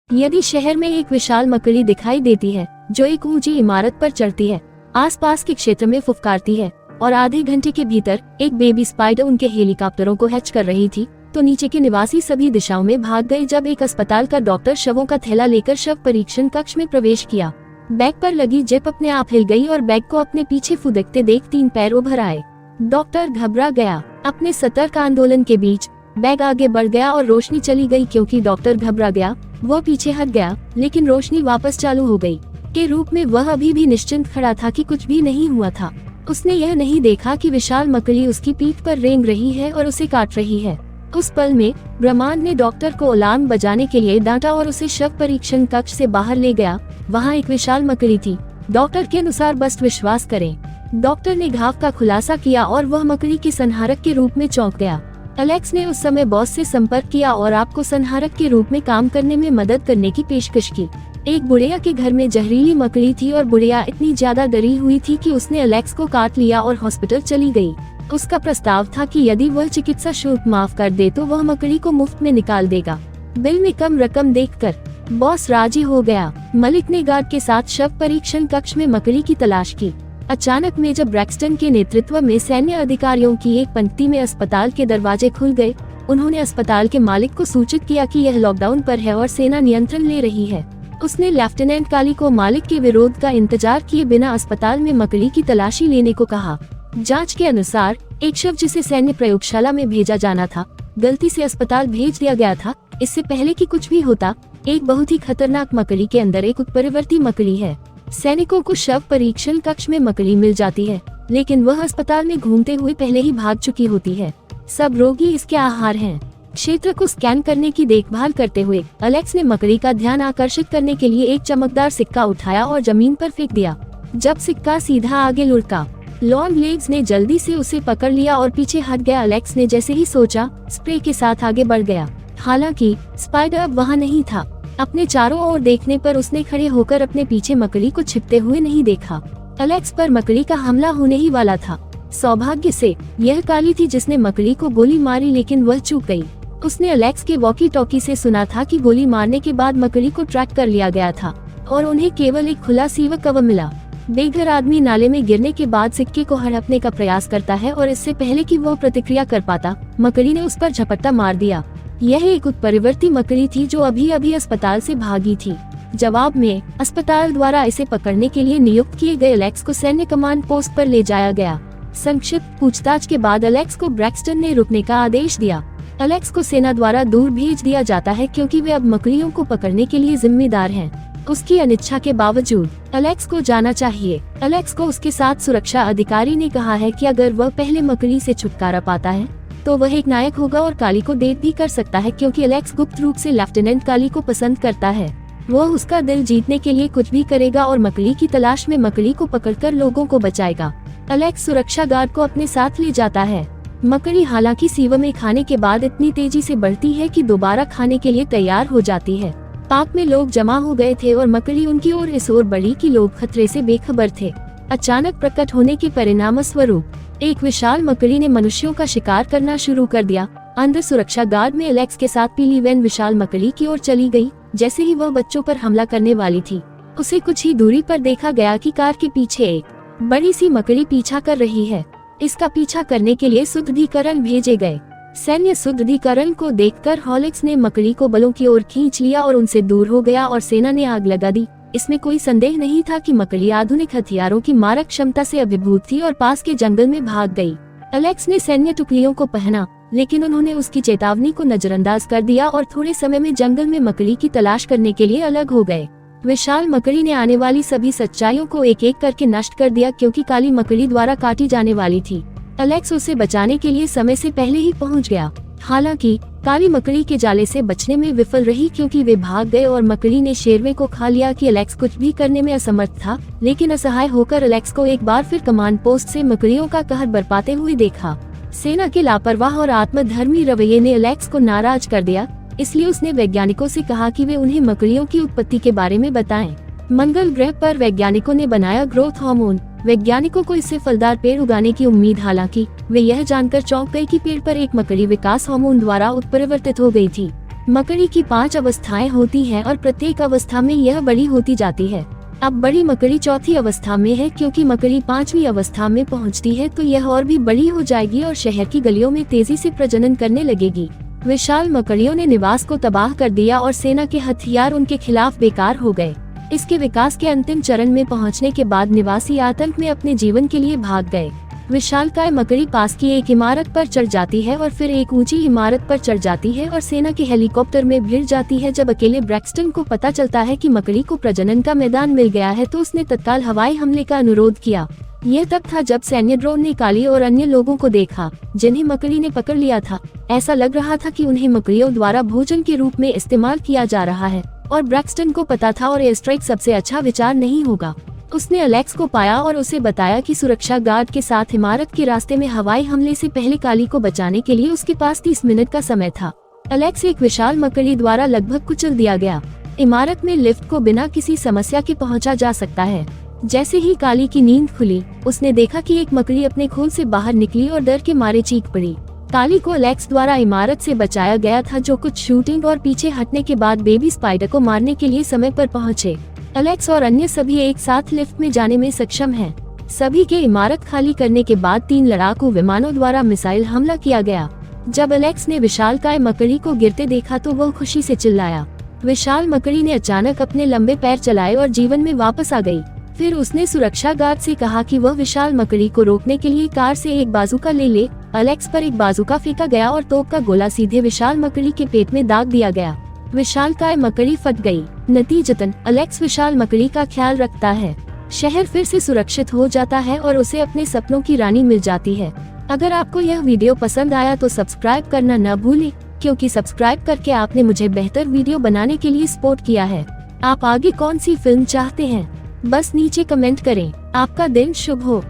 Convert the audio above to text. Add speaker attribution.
Speaker 1: यदि शहर में एक विशाल मकड़ी दिखाई देती है जो एक ऊंची इमारत पर चढ़ती है, आसपास के क्षेत्र में फुफकारती है और आधे घंटे के भीतर एक बेबी स्पाइडर उनके हेलीकॉप्टरों को हैच कर रही थी, तो नीचे के निवासी सभी दिशाओं में भाग गए। जब एक अस्पताल का डॉक्टर शवों का थैला लेकर शव परीक्षण कक्ष में प्रवेश किया, बैग पर लगी जिप अपने आप हिल गई और बैग को अपने पीछे फुदकते देख 3 पैर उभर आए। डॉक्टर घबरा गया। अपने सतर्क आंदोलन के बीच बैग आगे बढ़ गया और रोशनी चली गई। क्योंकि डॉक्टर घबरा गया, वह पीछे हट गया, लेकिन रोशनी वापस चालू हो गई। के रूप में वह अभी भी निश्चिंत खड़ा था कि कुछ भी नहीं हुआ था। उसने यह नहीं देखा कि विशाल मकड़ी उसकी पीठ पर रेंग रही है और उसे काट रही है। उस पल में ब्रह्मांड ने डॉक्टर को अलार्म बजाने के लिए डांटा और उसे शव परीक्षण कक्ष से बाहर ले गया। वहाँ एक विशाल मकड़ी थी। डॉक्टर के अनुसार बस विश्वास करें। डॉक्टर ने घाव का खुलासा किया और वह मकड़ी के संहारक के रूप में चौंक गया। एलेक्स ने उस समय बॉस से संपर्क किया और आपको संहारक के रूप में काम करने में मदद करने की पेशकश की। एक बुढ़िया के घर में जहरीली मकड़ी थी और बुढ़िया इतनी ज्यादा डरी हुई थी कि उसने एलेक्स को काट लिया और हॉस्पिटल चली गई। उसका प्रस्ताव था कि यदि वह चिकित्सा शुल्क माफ कर दे तो वह मकड़ी को मुफ्त में निकाल देगा। बिल में कम रकम देखकर बॉस राजी हो गया। मलिक ने गार्ड के साथ शव परीक्षण कक्ष में मकड़ी की तलाश की। अचानक मेजर ब्रैक्सटन के नेतृत्व में सैन्य अधिकारियों की एक पंक्ति में अस्पताल के दरवाजे खुल गए। उन्होंने अस्पताल के मालिक को सूचित किया कि यह लॉकडाउन पर है और सेना नियंत्रण ले रही है। उसने लेफ्टिनेंट काली को मालिक के विरोध का इंतजार किए बिना अस्पताल में मकड़ी की तलाशी लेने को कहा। जांच के अनुसार एक शव जिसे सैन्य प्रयोगशाला में भेजा जाना था, गलती से अस्पताल भेज दिया गया था। इससे पहले कि कुछ भी होता, एक बहुत ही खतरनाक मकड़ी के अंदर एक उत्परिवर्ती मकड़ी है। सैनिकों को शव परीक्षण कक्ष में मकड़ी मिल जाती है, लेकिन वह अस्पताल में घूमते हुए पहले ही भाग चुकी होती है। सब रोगी इसके आहार हैं। क्षेत्र को स्कैन करने की देखभाल करते हुए एलेक्स ने मकड़ी का ध्यान आकर्षित करने के लिए एक चमकदार सिक्का उठाया और जमीन पर फेंक दिया। जब सिक्का सीधा आगे लुढ़का, लॉन्ग लेग्स ने जल्दी से उसे पकड़ लिया और पीछे हट गया। एलेक्स ने जैसे ही सोचा, स्प्रे के साथ आगे बढ़ गया। हालांकि स्पाइडर अब वहाँ नहीं था। अपने चारों ओर देखने पर उसने खड़े होकर अपने पीछे मकड़ी को छिपते हुए नहीं देखा। एलेक्स पर मकड़ी का हमला होने ही वाला था। सौभाग्य से यह काली थी जिसने मकड़ी को गोली मारी, लेकिन वह चूक गई। उसने एलेक्स के वॉकी टॉकी से सुना था कि गोली मारने के बाद मकड़ी को ट्रैक कर लिया गया था और उन्हें केवल एक खुला सीवा कवर मिला। बेघर आदमी नाले में गिरने के बाद सिक्के को हड़पने का प्रयास करता है और इससे पहले कि वह प्रतिक्रिया कर पाता, मकड़ी ने उस पर झपट्टा मार दिया। यह एक उत्परिवर्ती मकड़ी थी जो अभी अभी अस्पताल से भागी थी। जवाब में अस्पताल द्वारा इसे पकड़ने के लिए नियुक्त किए गए एलेक्स को सैन्य कमांड पोस्ट पर ले जाया गया। संक्षिप्त पूछताछ के बाद एलेक्स को ब्रैक्सटन ने रुकने का आदेश दिया। एलेक्स को सेना द्वारा दूर भेज दिया जाता है क्योंकि वे अब मकड़ियों को पकड़ने के लिए जिम्मेदार हैं। उसकी अनिच्छा के बावजूद एलेक्स को जाना चाहिए। एलेक्स को उसके साथ सुरक्षा अधिकारी ने कहा है कि अगर वह पहले मकड़ी से छुटकारा पाता है तो वह एक नायक होगा और काली को डेट भी कर सकता है, क्योंकि एलेक्स गुप्त रूप से लेफ्टिनेंट काली को पसंद करता है। वह उसका दिल जीतने के लिए कुछ भी करेगा और मकड़ी की तलाश में मकड़ी को पकड़कर लोगों को बचाएगा। एलेक्स सुरक्षा गार्ड को अपने साथ ले जाता है। मकड़ी हालांकि सीवा में खाने के बाद इतनी तेजी से बढ़ती है कि दोबारा खाने के लिए तैयार हो जाती है। पार्क में लोग जमा हो गए थे और मकड़ी उनकी ओर इस ओर बढ़ी कि लोग खतरे से बेखबर थे। अचानक प्रकट होने के परिणाम स्वरूप एक विशाल मकड़ी ने मनुष्यों का शिकार करना शुरू कर दिया। अंदर सुरक्षा गार्ड में एलेक्स के साथ पीली वैन विशाल मकड़ी की ओर चली गई। जैसे ही वह बच्चों पर हमला करने वाली थी, उसे कुछ ही दूरी पर देखा गया कि कार के पीछे एक बड़ी सी मकड़ी पीछा कर रही है। इसका पीछा करने के लिए शुद्धिकरण भेजे गए। सैन्य शुद्धिकरण को देखकर हॉलिक्स ने मकड़ी को बलों की ओर खींच लिया और उनसे दूर हो गया और सेना ने आग लगा दी। इसमें कोई संदेह नहीं था कि मकड़ी आधुनिक हथियारों की मारक क्षमता से अभिभूत थी और पास के जंगल में भाग गई। एलेक्स ने सैन्य टुकड़ियों को पहना, लेकिन उन्होंने उसकी चेतावनी को नजरअंदाज कर दिया और थोड़े समय में जंगल में मकड़ी की तलाश करने के लिए अलग हो गए। विशाल मकड़ी ने आने वाली सभी सच्चाइयों को एक एक करके नष्ट कर दिया, क्योंकि काली मकड़ी द्वारा काटी जाने वाली थी। एलेक्स उसे बचाने के लिए समय से पहले ही पहुंच गया। हालांकि काली मकड़ी के जाले से बचने में विफल रही, क्योंकि वे भाग गए और मकड़ी ने शेरवे को खा लिया कि एलेक्स कुछ भी करने में असमर्थ था। लेकिन असहाय होकर एलेक्स को एक बार फिर कमांड पोस्ट से मकड़ियों का कहर बरपाते हुए देखा। सेना के लापरवाह और आत्मधर्मी रवैये ने एलेक्स को नाराज कर दिया, इसलिए उसने वैज्ञानिकों से कहा कि वे उन्हें मकड़ियों की उत्पत्ति के बारे में बताएं। मंगल ग्रह पर वैज्ञानिकों ने बनाया ग्रोथ हार्मोन। वैज्ञानिकों को इससे फलदार पेड़ उगाने की उम्मीद, हालांकि वे यह जानकर चौंक गए कि पेड़ पर एक मकड़ी विकास हार्मोन द्वारा उत्परिवर्तित हो गई थी। मकड़ी की 5 अवस्थाएं होती हैं और प्रत्येक अवस्था में यह बड़ी होती जाती है। अब बड़ी मकड़ी चौथी अवस्था में है, क्योंकि मकड़ी 5वीं अवस्था में पहुंचती है तो यह और भी बड़ी हो जाएगी और शहर की गलियों में तेजी से प्रजनन करने लगेगी। विशाल मकड़ियों ने निवास को तबाह कर दिया और सेना के हथियार उनके खिलाफ बेकार हो गए। इसके विकास के अंतिम चरण में पहुंचने के बाद निवासी आतंक में अपने जीवन के लिए भाग गए। विशालकाय मकड़ी पास की एक इमारत पर चढ़ जाती है और फिर एक ऊंची इमारत पर चढ़ जाती है और सेना के हेलीकॉप्टर में भिड़ जाती है। जब अकेले ब्रैक्सटन को पता चलता है कि मकड़ी को प्रजनन का मैदान मिल गया है तो उसने तत्काल हवाई हमले का अनुरोध किया। यह तब था जब सैन्य ड्रोन ने काली और अन्य लोगों को देखा जिन्हें मकड़ी ने पकड़ लिया था। ऐसा लग रहा था कि उन्हें मकड़ियों द्वारा भोजन के रूप में इस्तेमाल किया जा रहा है और ब्रैक्सटन को पता था और एयर स्ट्राइक सबसे अच्छा विचार नहीं होगा। उसने एलेक्स को पाया और उसे बताया कि सुरक्षा गार्ड के साथ इमारत के रास्ते में हवाई हमले से पहले काली को बचाने के लिए उसके पास 30 मिनट का समय था। एलेक्स एक विशाल मकड़ी द्वारा लगभग कुचल दिया गया। इमारत में लिफ्ट को बिना किसी समस्या के पहुंचा जा सकता है। जैसे ही काली की नींद खुली, उसने देखा कि एक मकड़ी अपने खोल से बाहर निकली और डर के मारे चीख पड़ी। काली को एलेक्स द्वारा इमारत से बचाया गया था, जो कुछ शूटिंग और पीछे हटने के बाद बेबी स्पाइडर को मारने के लिए समय पर पहुंचे। एलेक्स और अन्य सभी एक साथ लिफ्ट में जाने में सक्षम हैं। सभी के इमारत खाली करने के बाद 3 लड़ाकू विमानों द्वारा मिसाइल हमला किया गया। जब एलेक्स ने विशालकाय मकड़ी को गिरते देखा तो वह खुशी से चिल्लाया। विशाल मकड़ी ने अचानक अपने लंबे पैर चलाए और जीवन में वापस आ गई। फिर उसने सुरक्षा गार्ड से कहा कि वह विशाल मकड़ी को रोकने के लिए कार से एक बाजूका ले ले। एलेक्स पर एक बाजूका फेंका गया और तोप का गोला सीधे विशाल मकड़ी के पेट में दाग दिया गया। विशालकाय मकड़ी फट गई। नतीजतन एलेक्स विशाल मकड़ी का ख्याल रखता है। शहर फिर से सुरक्षित हो जाता है और उसे अपने सपनों की रानी मिल जाती है। अगर आपको यह वीडियो पसंद आया तो सब्सक्राइब करना न भूलें, क्योंकि सब्सक्राइब करके आपने मुझे बेहतर वीडियो बनाने के लिए सपोर्ट किया है। आप आगे कौन सी फिल्म चाहते हैं, बस नीचे कमेंट करें। आपका दिन शुभ हो।